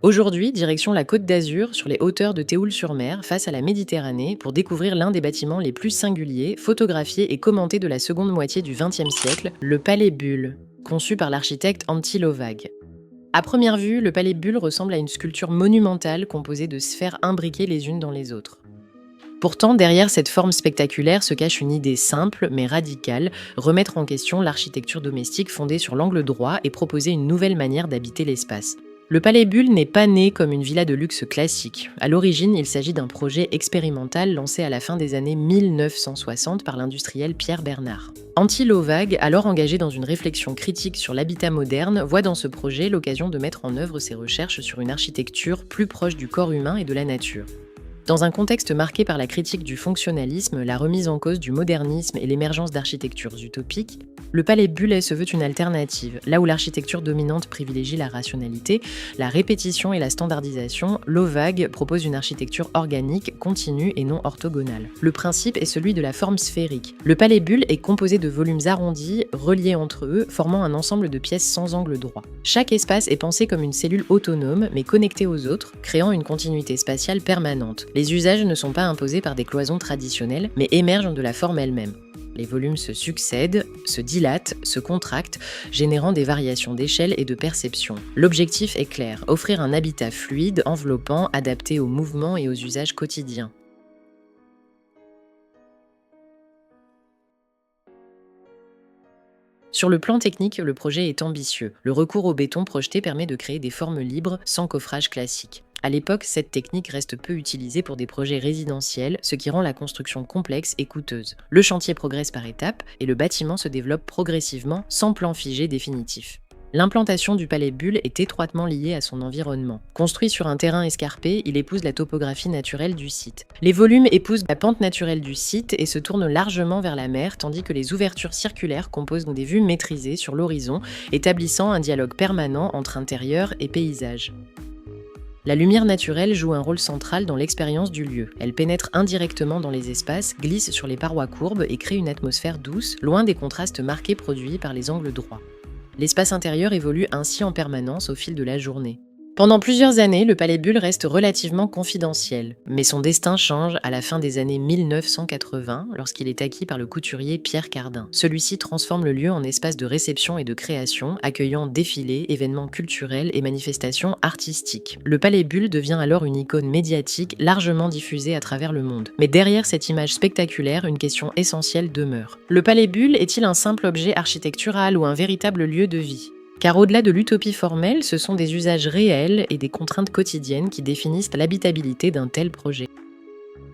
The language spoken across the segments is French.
Aujourd'hui, direction la Côte d'Azur, sur les hauteurs de Théoul-sur-Mer, face à la Méditerranée, pour découvrir l'un des bâtiments les plus singuliers, photographiés et commentés de la seconde moitié du XXe siècle, le Palais Bulle, conçu par l'architecte Antti Lovag. À première vue, le Palais Bulle ressemble à une sculpture monumentale composée de sphères imbriquées les unes dans les autres. Pourtant, derrière cette forme spectaculaire se cache une idée simple mais radicale, remettre en question l'architecture domestique fondée sur l'angle droit et proposer une nouvelle manière d'habiter l'espace. Le Palais Bulle n'est pas né comme une villa de luxe classique. À l'origine, il s'agit d'un projet expérimental lancé à la fin des années 1960 par l'industriel Pierre Bernard. Antti Lovag, alors engagé dans une réflexion critique sur l'habitat moderne, voit dans ce projet l'occasion de mettre en œuvre ses recherches sur une architecture plus proche du corps humain et de la nature. Dans un contexte marqué par la critique du fonctionnalisme, la remise en cause du modernisme et l'émergence d'architectures utopiques, le Palais Bulle se veut une alternative. Là où l'architecture dominante privilégie la rationalité, la répétition et la standardisation, Lovag propose une architecture organique, continue et non orthogonale. Le principe est celui de la forme sphérique. Le Palais Bulle est composé de volumes arrondis, reliés entre eux, formant un ensemble de pièces sans angle droit. Chaque espace est pensé comme une cellule autonome, mais connectée aux autres, créant une continuité spatiale permanente. Les usages ne sont pas imposés par des cloisons traditionnelles, mais émergent de la forme elle-même. Les volumes se succèdent, se dilatent, se contractent, générant des variations d'échelle et de perception. L'objectif est clair, offrir un habitat fluide, enveloppant, adapté aux mouvements et aux usages quotidiens. Sur le plan technique, le projet est ambitieux. Le recours au béton projeté permet de créer des formes libres, sans coffrage classique. À l'époque, cette technique reste peu utilisée pour des projets résidentiels, ce qui rend la construction complexe et coûteuse. Le chantier progresse par étapes et le bâtiment se développe progressivement, sans plan figé définitif. L'implantation du Palais Bulle est étroitement liée à son environnement. Construit sur un terrain escarpé, il épouse la topographie naturelle du site. Les volumes épousent la pente naturelle du site et se tournent largement vers la mer, tandis que les ouvertures circulaires composent des vues maîtrisées sur l'horizon, établissant un dialogue permanent entre intérieur et paysage. La lumière naturelle joue un rôle central dans l'expérience du lieu. Elle pénètre indirectement dans les espaces, glisse sur les parois courbes et crée une atmosphère douce, loin des contrastes marqués produits par les angles droits. L'espace intérieur évolue ainsi en permanence au fil de la journée. Pendant plusieurs années, le Palais Bulle reste relativement confidentiel, mais son destin change à la fin des années 1980 lorsqu'il est acquis par le couturier Pierre Cardin. Celui-ci transforme le lieu en espace de réception et de création, accueillant défilés, événements culturels et manifestations artistiques. Le Palais Bulle devient alors une icône médiatique largement diffusée à travers le monde. Mais derrière cette image spectaculaire, une question essentielle demeure. Le Palais Bulle est-il un simple objet architectural ou un véritable lieu de vie ? Car au-delà de l'utopie formelle, ce sont des usages réels et des contraintes quotidiennes qui définissent l'habitabilité d'un tel projet.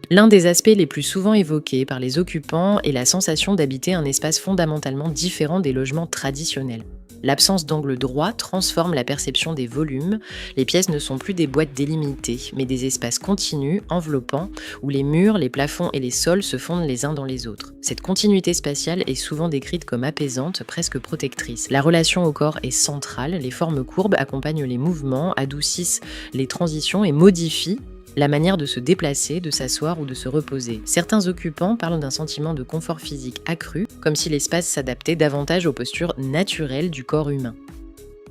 L'un des aspects les plus souvent évoqués par les occupants est la sensation d'habiter un espace fondamentalement différent des logements traditionnels. L'absence d'angle droit transforme la perception des volumes. Les pièces ne sont plus des boîtes délimitées, mais des espaces continus, enveloppants, où les murs, les plafonds et les sols se fondent les uns dans les autres. Cette continuité spatiale est souvent décrite comme apaisante, presque protectrice. La relation au corps est centrale, les formes courbes accompagnent les mouvements, adoucissent les transitions et modifient la manière de se déplacer, de s'asseoir ou de se reposer. Certains occupants parlent d'un sentiment de confort physique accru, comme si l'espace s'adaptait davantage aux postures naturelles du corps humain.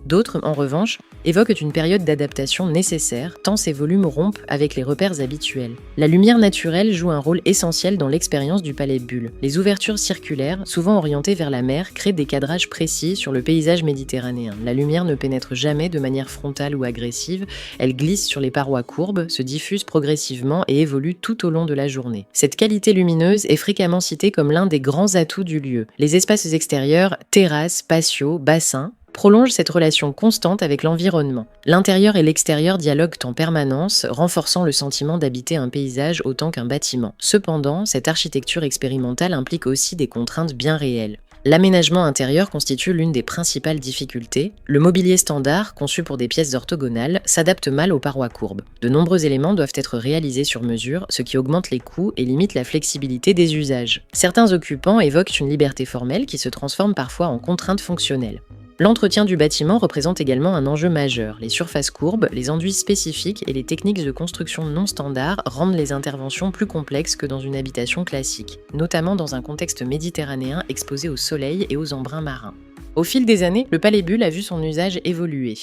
D'autres, en revanche, évoquent une période d'adaptation nécessaire, tant ces volumes rompent avec les repères habituels. La lumière naturelle joue un rôle essentiel dans l'expérience du Palais Bulle. Les ouvertures circulaires, souvent orientées vers la mer, créent des cadrages précis sur le paysage méditerranéen. La lumière ne pénètre jamais de manière frontale ou agressive, elle glisse sur les parois courbes, se diffuse progressivement et évolue tout au long de la journée. Cette qualité lumineuse est fréquemment citée comme l'un des grands atouts du lieu. Les espaces extérieurs, terrasses, patios, bassins, prolonge cette relation constante avec l'environnement. L'intérieur et l'extérieur dialoguent en permanence, renforçant le sentiment d'habiter un paysage autant qu'un bâtiment. Cependant, cette architecture expérimentale implique aussi des contraintes bien réelles. L'aménagement intérieur constitue l'une des principales difficultés. Le mobilier standard, conçu pour des pièces orthogonales, s'adapte mal aux parois courbes. De nombreux éléments doivent être réalisés sur mesure, ce qui augmente les coûts et limite la flexibilité des usages. Certains occupants évoquent une liberté formelle qui se transforme parfois en contrainte fonctionnelle. L'entretien du bâtiment représente également un enjeu majeur. Les surfaces courbes, les enduits spécifiques et les techniques de construction non standards rendent les interventions plus complexes que dans une habitation classique, notamment dans un contexte méditerranéen exposé au soleil et aux embruns marins. Au fil des années, le Palais Bulle a vu son usage évoluer.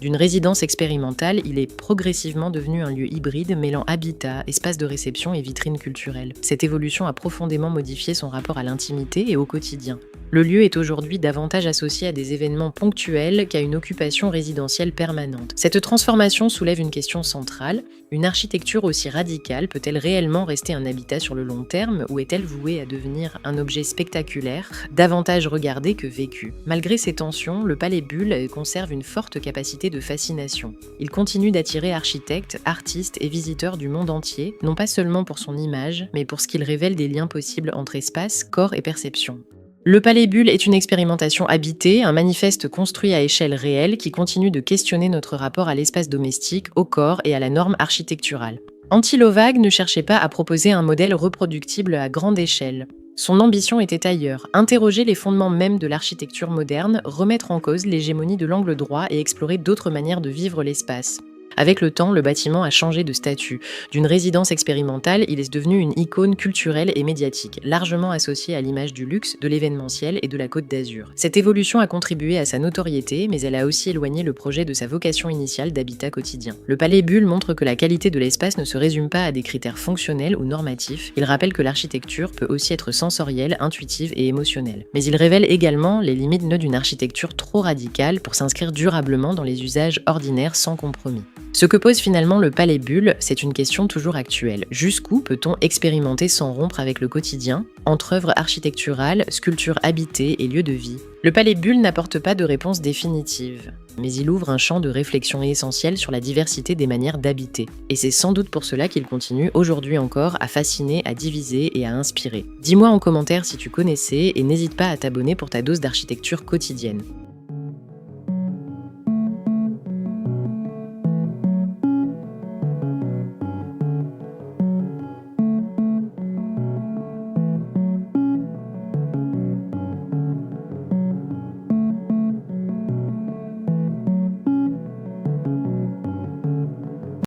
D'une résidence expérimentale, il est progressivement devenu un lieu hybride mêlant habitat, espace de réception et vitrine culturelle. Cette évolution a profondément modifié son rapport à l'intimité et au quotidien. Le lieu est aujourd'hui davantage associé à des événements ponctuels qu'à une occupation résidentielle permanente. Cette transformation soulève une question centrale. Une architecture aussi radicale peut-elle réellement rester un habitat sur le long terme ou est-elle vouée à devenir un objet spectaculaire, davantage regardé que vécu? Malgré ces tensions, le Palais Bulle conserve une forte capacité de fascination. Il continue d'attirer architectes, artistes et visiteurs du monde entier, non pas seulement pour son image, mais pour ce qu'il révèle des liens possibles entre espace, corps et perception. Le Palais Bulle est une expérimentation habitée, un manifeste construit à échelle réelle qui continue de questionner notre rapport à l'espace domestique, au corps et à la norme architecturale. Anti-Lovag ne cherchait pas à proposer un modèle reproductible à grande échelle. Son ambition était ailleurs, interroger les fondements mêmes de l'architecture moderne, remettre en cause l'hégémonie de l'angle droit et explorer d'autres manières de vivre l'espace. Avec le temps, le bâtiment a changé de statut. D'une résidence expérimentale, il est devenu une icône culturelle et médiatique, largement associée à l'image du luxe, de l'événementiel et de la Côte d'Azur. Cette évolution a contribué à sa notoriété, mais elle a aussi éloigné le projet de sa vocation initiale d'habitat quotidien. Le Palais Bulle montre que la qualité de l'espace ne se résume pas à des critères fonctionnels ou normatifs. Il rappelle que l'architecture peut aussi être sensorielle, intuitive et émotionnelle. Mais il révèle également les limites d'une architecture trop radicale pour s'inscrire durablement dans les usages ordinaires sans compromis. Ce que pose finalement le Palais Bulle, c'est une question toujours actuelle. Jusqu'où peut-on expérimenter sans rompre avec le quotidien, entre œuvres architecturales, sculptures habitées et lieux de vie? Le Palais Bulle n'apporte pas de réponse définitive, mais il ouvre un champ de réflexion essentiel sur la diversité des manières d'habiter. Et c'est sans doute pour cela qu'il continue aujourd'hui encore à fasciner, à diviser et à inspirer. Dis-moi en commentaire si tu connaissais et n'hésite pas à t'abonner pour ta dose d'architecture quotidienne.